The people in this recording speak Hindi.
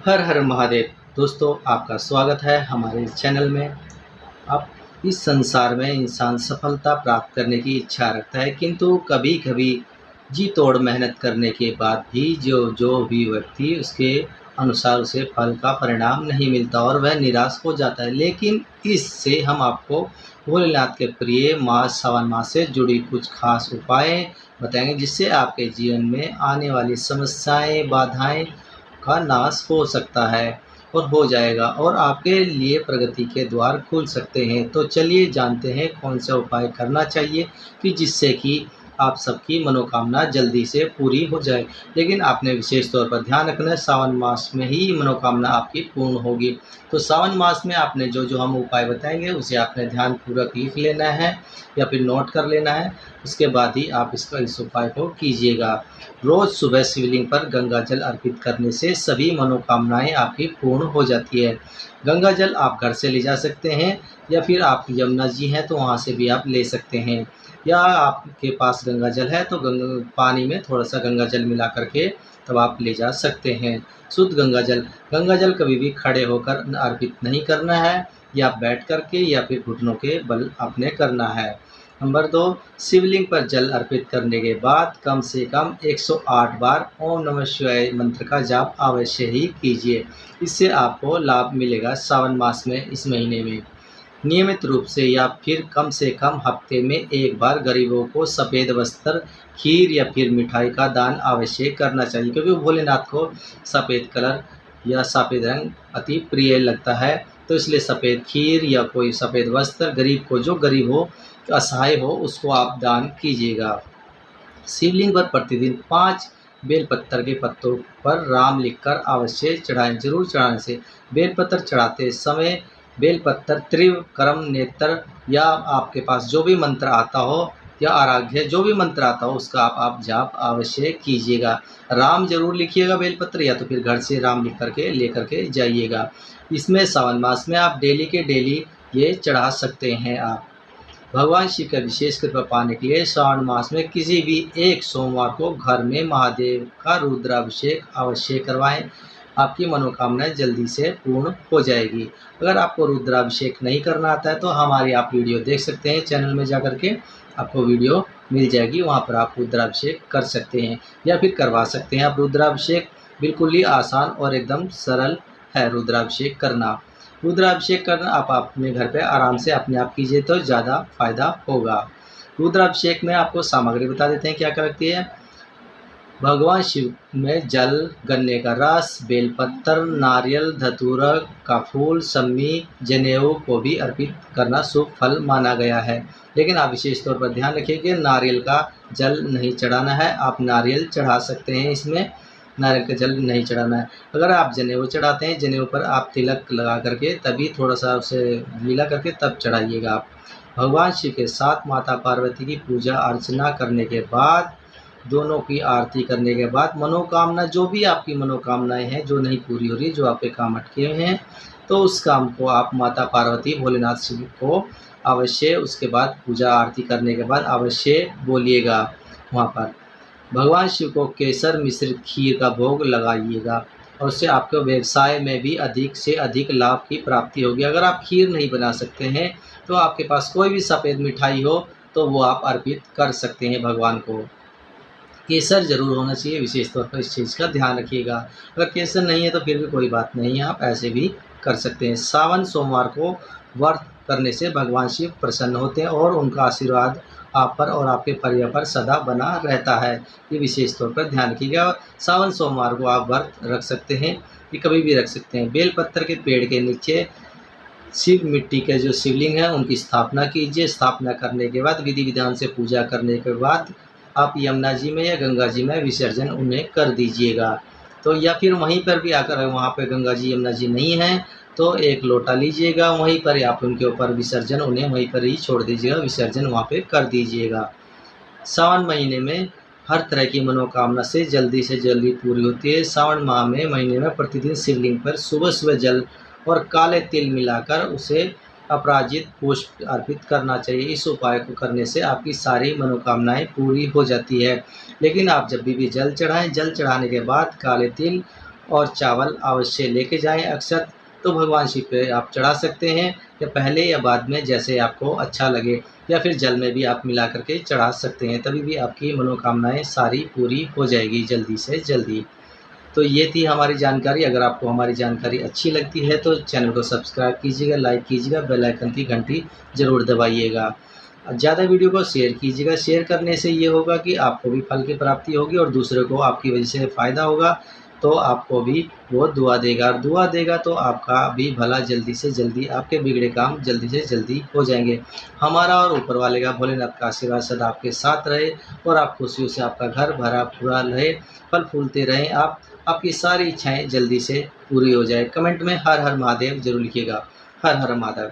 हर हर महादेव। दोस्तों, आपका स्वागत है हमारे चैनल में। अब इस संसार में इंसान सफलता प्राप्त करने की इच्छा रखता है, किंतु कभी कभी जी तोड़ मेहनत करने के बाद भी जो जो भी व्यक्ति उसके अनुसार उसे फल का परिणाम नहीं मिलता और वह निराश हो जाता है। लेकिन इससे हम आपको भोलेनाथ के प्रिय मास सावन मास से जुड़ी कुछ खास उपाय बताएंगे, जिससे आपके जीवन में आने वाली समस्याएं बाधाएं का नाश हो सकता है और हो जाएगा और आपके लिए प्रगति के द्वार खुल सकते हैं। तो चलिए जानते हैं कौन सा उपाय करना चाहिए कि जिससे कि आप सबकी मनोकामना जल्दी से पूरी हो जाए। लेकिन आपने विशेष तौर पर ध्यान रखना है, सावन मास में ही मनोकामना आपकी पूर्ण होगी। तो सावन मास में आपने जो जो हम उपाय बताएंगे उसे आपने ध्यानपूर्वक लिख लेना है या फिर नोट कर लेना है। उसके बाद ही आप इस उपाय को कीजिएगा। रोज़ सुबह शिवलिंग पर गंगा जल अर्पित करने से सभी मनोकामनाएं आपकी पूर्ण हो जाती है। गंगा जल आप घर से ले जा सकते हैं या फिर आप यमुना जी हैं तो वहाँ से भी आप ले सकते हैं, या आपके पास गंगा जल है तो पानी में थोड़ा सा गंगा जल मिला करके तब आप ले जा सकते हैं। शुद्ध गंगा जल कभी भी खड़े होकर अर्पित नहीं करना है, या बैठ करके या फिर घुटनों के बल आपने करना है। नंबर 2, शिवलिंग पर जल अर्पित करने के बाद कम से कम 108 बार ओम नमः शिवाय मंत्र का जाप अवश्य ही कीजिए। इससे आपको लाभ मिलेगा सावन मास में, इस महीने में। नियमित रूप से या फिर कम से कम हफ्ते में एक बार गरीबों को सफ़ेद वस्त्र, खीर या फिर मिठाई का दान अवश्य करना चाहिए, क्योंकि भोलेनाथ को सफ़ेद कलर या सफ़ेद रंग अति प्रिय लगता है। तो इसलिए सफ़ेद खीर या कोई सफ़ेद वस्त्र गरीब को, जो गरीब हो, असहाय हो, उसको आप दान कीजिएगा। शिवलिंग पर प्रतिदिन 5 बेलपत्र के पत्तों पर राम लिखकर अवश्य चढ़ाएं। जरूर चढ़ाने से बेलपत्र चढ़ाते समय बेलपत्र त्रिविक्रम नेत्र या आपके पास जो भी मंत्र आता हो या आराध्य जो भी मंत्र आता हो उसका आप जाप अवश्य कीजिएगा। राम जरूर लिखिएगा बेलपत्र, या तो फिर घर से राम लिख करके लेकर के जाइएगा। इसमें सावन मास में आप डेली के डेली ये चढ़ा सकते हैं। आप भगवान शिव का विशेष कृपा पाने के लिए श्रावण मास में किसी भी एक सोमवार को घर में महादेव का रुद्राभिषेक अवश्य करवाएं। आपकी मनोकामनाएं जल्दी से पूर्ण हो जाएगी। अगर आपको रुद्राभिषेक नहीं करना आता है तो हमारी आप वीडियो देख सकते हैं, चैनल में जाकर के आपको वीडियो मिल जाएगी, वहां पर आप रुद्राभिषेक कर सकते हैं या फिर करवा सकते हैं। आप रुद्राभिषेक बिल्कुल ही आसान और एकदम सरल है रुद्राभिषेक करना। रुद्राभिषेक करना आप अपने घर पे आराम से अपने आप कीजिए तो ज़्यादा फायदा होगा। रुद्राभिषेक में आपको सामग्री बता देते हैं क्या क्या लगती है। भगवान शिव में जल, गन्ने का रस, बेलपत्र, नारियल, धतूरा का फूल, सम्मी, जनेऊ को भी अर्पित करना शुभ फल माना गया है। लेकिन आप विशेष तौर पर ध्यान रखिए कि नारियल का जल नहीं चढ़ाना है। आप नारियल चढ़ा सकते हैं, इसमें नारियल का जल नहीं चढ़ाना है। अगर आप जनेऊ चढ़ाते हैं, जनेऊ पर आप तिलक लगा करके तभी थोड़ा सा उसे गीला करके तब चढ़ाइएगा। आप भगवान शिव के साथ माता पार्वती की पूजा अर्चना करने के बाद, दोनों की आरती करने के बाद, मनोकामना जो भी आपकी मनोकामनाएं हैं जो नहीं पूरी हो रही, जो आपके काम अटके हुए हैं, तो उस काम को आप माता पार्वती भोलेनाथ शिव को अवश्य उसके बाद पूजा आरती करने के बाद अवश्य बोलिएगा। वहाँ पर भगवान शिव को केसर मिश्रित खीर का भोग लगाइएगा और उससे आपके व्यवसाय में भी अधिक से अधिक लाभ की प्राप्ति होगी। अगर आप खीर नहीं बना सकते हैं तो आपके पास कोई भी सफ़ेद मिठाई हो तो वो आप अर्पित कर सकते हैं भगवान को। केसर जरूर होना चाहिए, विशेष तौर पर इस चीज़ का ध्यान रखिएगा। अगर केसर नहीं है तो फिर भी कोई बात नहीं है, आप ऐसे भी कर सकते हैं। सावन सोमवार को व्रत करने से भगवान शिव प्रसन्न होते हैं और उनका आशीर्वाद आप पर और आपके परिवार पर सदा बना रहता है। ये विशेष तौर पर ध्यान रखिएगा। सावन सोमवार को आप व्रत रख सकते हैं, ये कभी भी रख सकते हैं। बेलपत्र के पेड़ के नीचे शिव मिट्टी के जो शिवलिंग है उनकी स्थापना कीजिए। स्थापना करने के बाद विधि विधान से पूजा करने के बाद आप यमुना जी में या गंगा जी में विसर्जन उन्हें कर दीजिएगा। तो या फिर वहीं पर भी आकर, वहाँ पे गंगा जी यमुना जी नहीं है तो एक लोटा लीजिएगा, वहीं पर आप उनके ऊपर विसर्जन उन्हें वहीं पर ही छोड़ दीजिएगा, विसर्जन वहाँ पे कर दीजिएगा। सावन महीने में हर तरह की मनोकामना से जल्दी पूरी होती है। सावन माह में महीने में प्रतिदिन शिवलिंग पर सुबह सुबह जल और काले तिल मिलाकर उसे अपराजित पुष्प अर्पित करना चाहिए। इस उपाय को करने से आपकी सारी मनोकामनाएं पूरी हो जाती है। लेकिन आप जब भी जल चढ़ाएं, जल चढ़ाने के बाद काले तिल और चावल अवश्य लेके जाएं अक्षत। तो भगवान शिव पे आप चढ़ा सकते हैं, या पहले या बाद में जैसे आपको अच्छा लगे, या फिर जल में भी आप मिला करके चढ़ा सकते हैं। तभी भी आपकी मनोकामनाएं सारी पूरी हो जाएगी जल्दी से जल्दी। तो ये थी हमारी जानकारी। अगर आपको हमारी जानकारी अच्छी लगती है तो चैनल को सब्सक्राइब कीजिएगा, लाइक कीजिएगा, बेल आइकन की घंटी ज़रूर दबाइएगा। ज़्यादा वीडियो को शेयर कीजिएगा। शेयर करने से ये होगा कि आपको भी फल की प्राप्ति होगी और दूसरे को आपकी वजह से फ़ायदा होगा, तो आपको भी वो दुआ देगा, और दुआ देगा तो आपका भी भला जल्दी से जल्दी, आपके बिगड़े काम जल्दी से जल्दी हो जाएंगे। हमारा और ऊपर वाले का, भोलेनाथ का आशीर्वाद सदा आपके साथ रहे, और आप खुशियों से आपका घर भरा पूरा रहे, फल फूलते रहें, आपकी सारी इच्छाएं जल्दी से पूरी हो जाए। कमेंट में हर हर महादेव जरूर लिखिएगा। हर हर महादेव।